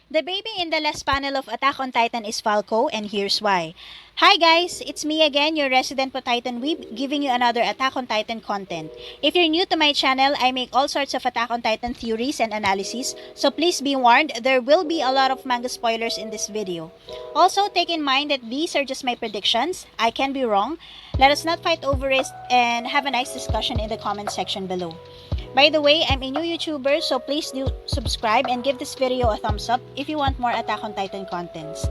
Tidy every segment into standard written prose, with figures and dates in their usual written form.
The baby in the last panel of Attack on Titan is Falco, and here's why. Hi guys, it's me again, your resident po Titan Weeb, giving you another Attack on Titan content. If you're new to my channel, I make all sorts of Attack on Titan theories and analysis, so please be warned, there will be a lot of manga spoilers in this video. Also, take in mind that these are just my predictions, I can be wrong. Let us not fight over it and have a nice discussion in the comment section below. By the way, I'm a new YouTuber, so please do subscribe and give this video a thumbs up if you want more Attack on Titan contents.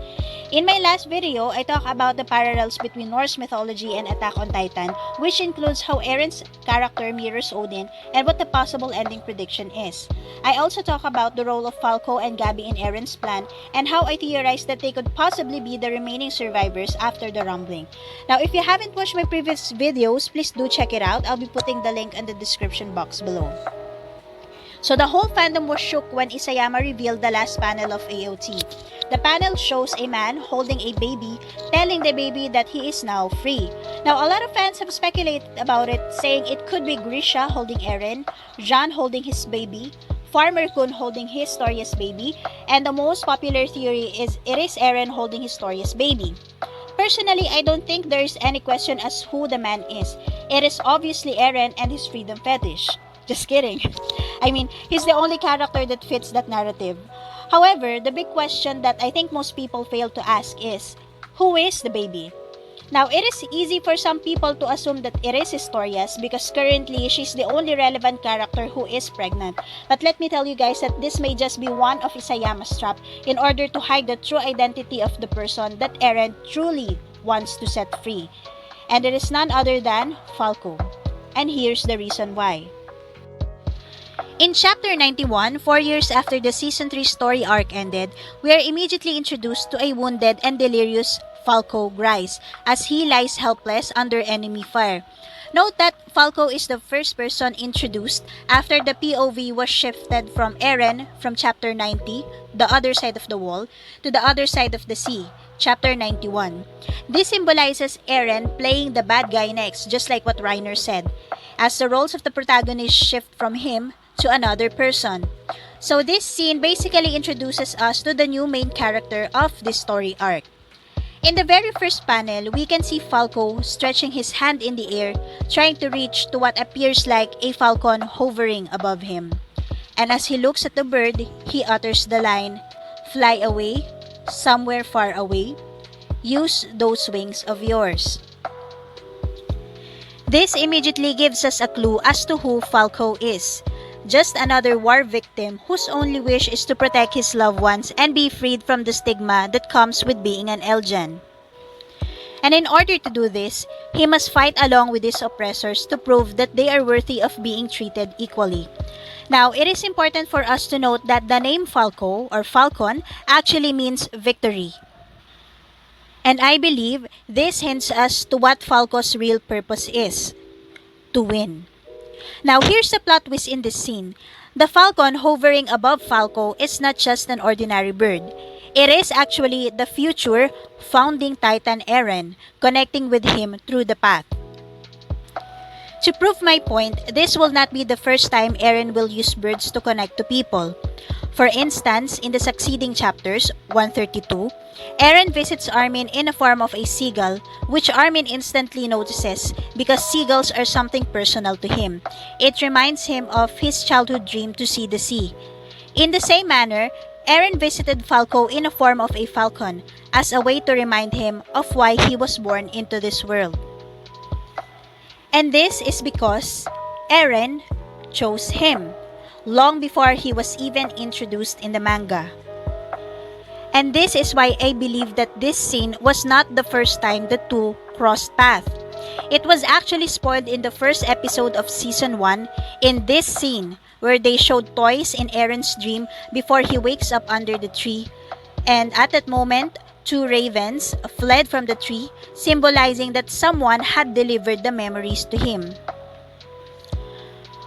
In my last video, I talked about the parallels between Norse mythology and Attack on Titan, which includes how Eren's character mirrors Odin and what the possible ending prediction is. I also talk about the role of Falco and Gabi in Eren's plan and how I theorized that they could possibly be the remaining survivors after the rumbling. Now, if you haven't watched my previous videos, please do check it out. I'll be putting the link in the description box below. So the whole fandom was shook when Isayama revealed the last panel of AOT. The panel shows a man holding a baby, telling the baby that he is now free. Now, a lot of fans have speculated about it, saying it could be Grisha holding Eren, Jean holding his baby, Farmer Kun holding Historia's baby, and the most popular theory is it is Eren holding Historia's baby. Personally, I don't think there is any question as who the man is. It is obviously Eren and his freedom fetish. Just kidding. I mean, he's the only character that fits that narrative. However, the big question that I think most people fail to ask is, who is the baby? Now, it is easy for some people to assume that it is Historia's because currently she's the only relevant character who is pregnant. But let me tell you guys that this may just be one of Isayama's trap in order to hide the true identity of the person that Eren truly wants to set free. And it is none other than Falco. And here's the reason why. In Chapter 91, 4 years after the Season 3 story arc ended, we are immediately introduced to a wounded and delirious Falco Grice as he lies helpless under enemy fire. Note that Falco is the first person introduced after the POV was shifted from Eren from Chapter 90, the other side of the wall, to the other side of the sea, Chapter 91. This symbolizes Eren playing the bad guy next, just like what Reiner said, as the roles of the protagonist shift from him to another person. So this scene basically introduces us to the new main character of this story arc. In the very first panel, we can see Falco stretching his hand in the air, trying to reach to what appears like a falcon hovering above him. And as he looks at the bird, he utters the line, "Fly away, somewhere far away, use those wings of yours." This immediately gives us a clue as to who Falco is. Just another war victim whose only wish is to protect his loved ones and be freed from the stigma that comes with being an Eldian. And in order to do this, he must fight along with his oppressors to prove that they are worthy of being treated equally. Now, it is important for us to note that the name Falco or Falcon actually means victory. And I believe this hints us to what Falco's real purpose is: to win. Now, here's the plot twist in this scene. The falcon hovering above Falco is not just an ordinary bird. It is actually the future founding Titan Eren, connecting with him through the path. To prove my point, this will not be the first time Eren will use birds to connect to people. For instance, in the succeeding chapters, 132, Eren visits Armin in a form of a seagull, which Armin instantly notices because seagulls are something personal to him. It reminds him of his childhood dream to see the sea. In the same manner, Eren visited Falco in a form of a falcon as a way to remind him of why he was born into this world. And this is because Eren chose him long before he was even introduced in the manga. And this is why I believe that this scene was not the first time the two crossed paths. It was actually spoiled in the first episode of Season 1 in this scene where they showed toys in Eren's dream before he wakes up under the tree. And at that moment, two ravens fled from the tree, symbolizing that someone had delivered the memories to him.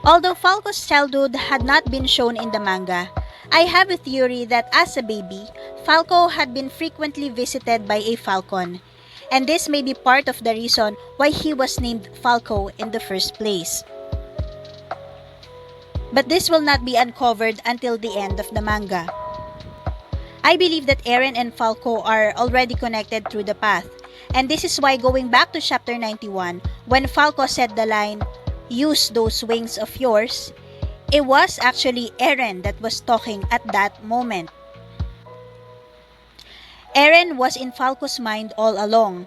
Although Falco's childhood had not been shown in the manga, I have a theory that as a baby, Falco had been frequently visited by a falcon, and this may be part of the reason why he was named Falco in the first place. But this will not be uncovered until the end of the manga. I believe that Eren and Falco are already connected through the path. And this is why going back to chapter 91, when Falco said the line, "Use those wings of yours," it was actually Eren that was talking at that moment. Eren was in Falco's mind all along.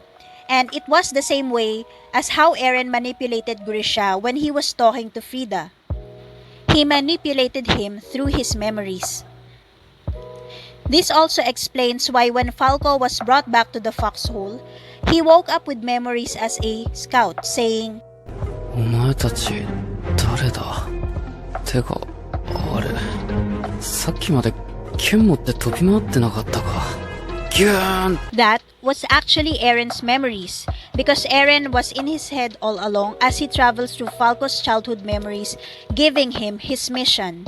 And it was the same way as how Eren manipulated Grisha when he was talking to Frida. He manipulated him through his memories. This also explains why when Falco was brought back to the foxhole, he woke up with memories as a scout, saying, お前たち誰だてかあれさっきまで剣持って飛び回ってなかったかギューン that was actually Eren's memories, because Eren was in his head all along as he travels through Falco's childhood memories, giving him his mission.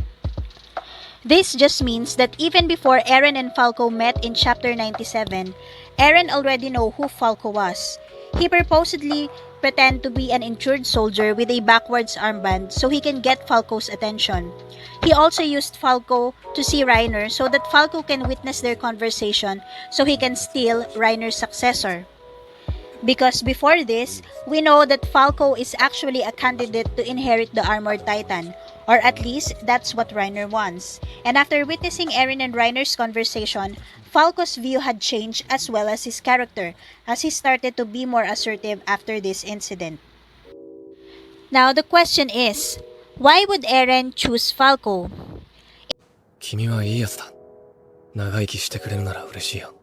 This just means that even before Eren and Falco met in chapter 97, Eren already knew who Falco was. He purposely pretended to be an injured soldier with a backwards armband so he can get Falco's attention. He also used Falco to see Reiner so that Falco can witness their conversation so he can steal Reiner's successor. Because before this, we know that Falco is actually a candidate to inherit the Armored Titan, or at least that's what Reiner wants. And after witnessing Eren and Reiner's conversation, Falco's view had changed as well as his character, as he started to be more assertive after this incident. Now the question is, why would Eren choose Falco? 君はいいやつだ長生きしてくれるなら嬉しいよ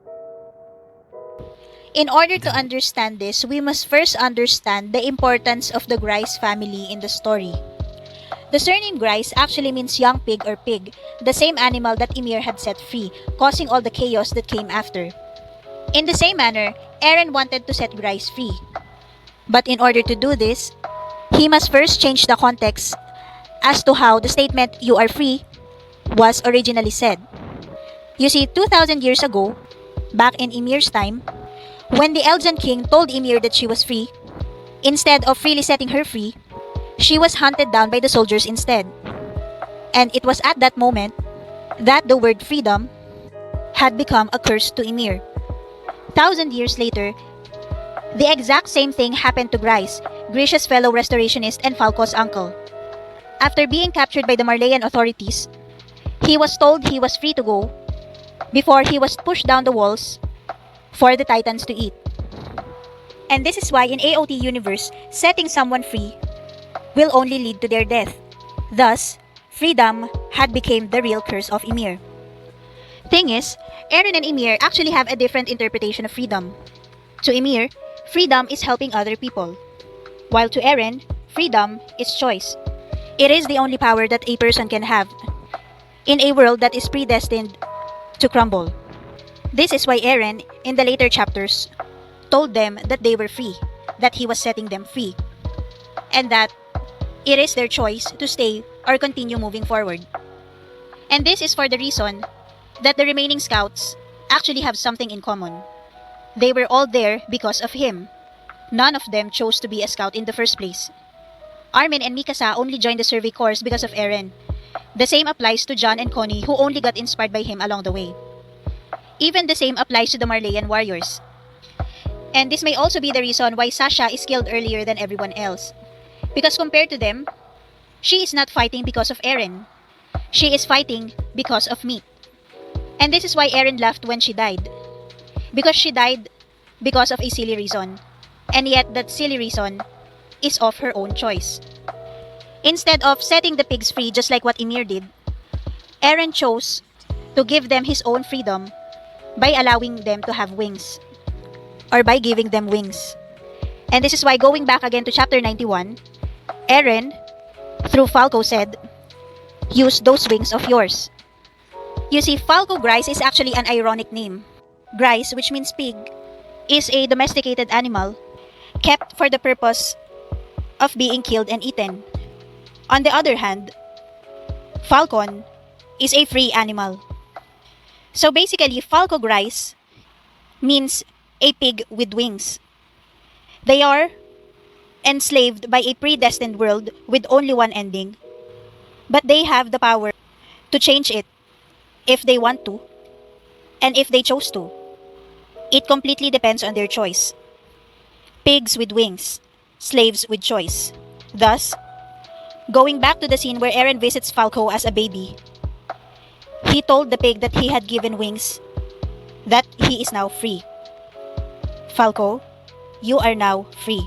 In order to understand this, we must first understand the importance of the Grice family in the story. The surname Grice actually means young pig or pig, the same animal that Ymir had set free, causing all the chaos that came after. In the same manner, Eren wanted to set Grice free. But in order to do this, he must first change the context as to how the statement "you are free" was originally said. You see, 2,000 years ago, back in Ymir's time, when the Eldian king told Ymir that she was free, instead of freely setting her free, she was hunted down by the soldiers instead. And it was at that moment that the word freedom had become a curse to Ymir. 1,000 years later, the exact same thing happened to Grice, Grisha's fellow restorationist and Falco's uncle. After being captured by the Marleyan authorities, he was told he was free to go before he was pushed down the walls for the Titans to eat. And this is why in AOT universe, setting someone free will only lead to their death. Thus, freedom had become the real curse of Ymir. Thing is, Eren and Ymir actually have a different interpretation of freedom. To Ymir, freedom is helping other people, while to Eren, freedom is choice. It is the only power that a person can have in a world that is predestined to crumble. This is why Eren, in the later chapters, told them that they were free, that he was setting them free, and that it is their choice to stay or continue moving forward. And this is for the reason that the remaining scouts actually have something in common. They were all there because of him. None of them chose to be a scout in the first place. Armin and Mikasa only joined the survey corps because of Eren. The same applies to John and Connie, who only got inspired by him along the way. Even the same applies to the Marleyan warriors. And this may also be the reason why Sasha is killed earlier than everyone else. Because compared to them, she is not fighting because of Eren. She is fighting because of me. And this is why Eren left when she died. Because she died because of a silly reason. And yet that silly reason is of her own choice. Instead of setting the pigs free just like what Ymir did, Eren chose to give them his own freedom by allowing them to have wings, or by giving them wings. And this is why going back again to chapter 91, Eren, through Falco said, "Use those wings of yours." You see, Falco Grice is actually an ironic name. Grice, which means pig, is a domesticated animal kept for the purpose of being killed and eaten. On the other hand, Falcon is a free animal. So basically, Falco Grice means a pig with wings. They are enslaved by a predestined world with only one ending, but they have the power to change it if they want to, And if they chose to, it completely depends on their choice. Pigs with wings, slaves with choice. Thus, going back to the scene where Eren visits Falco as a baby, he told the pig that he had given wings, that he is now free. Falco, you are now free.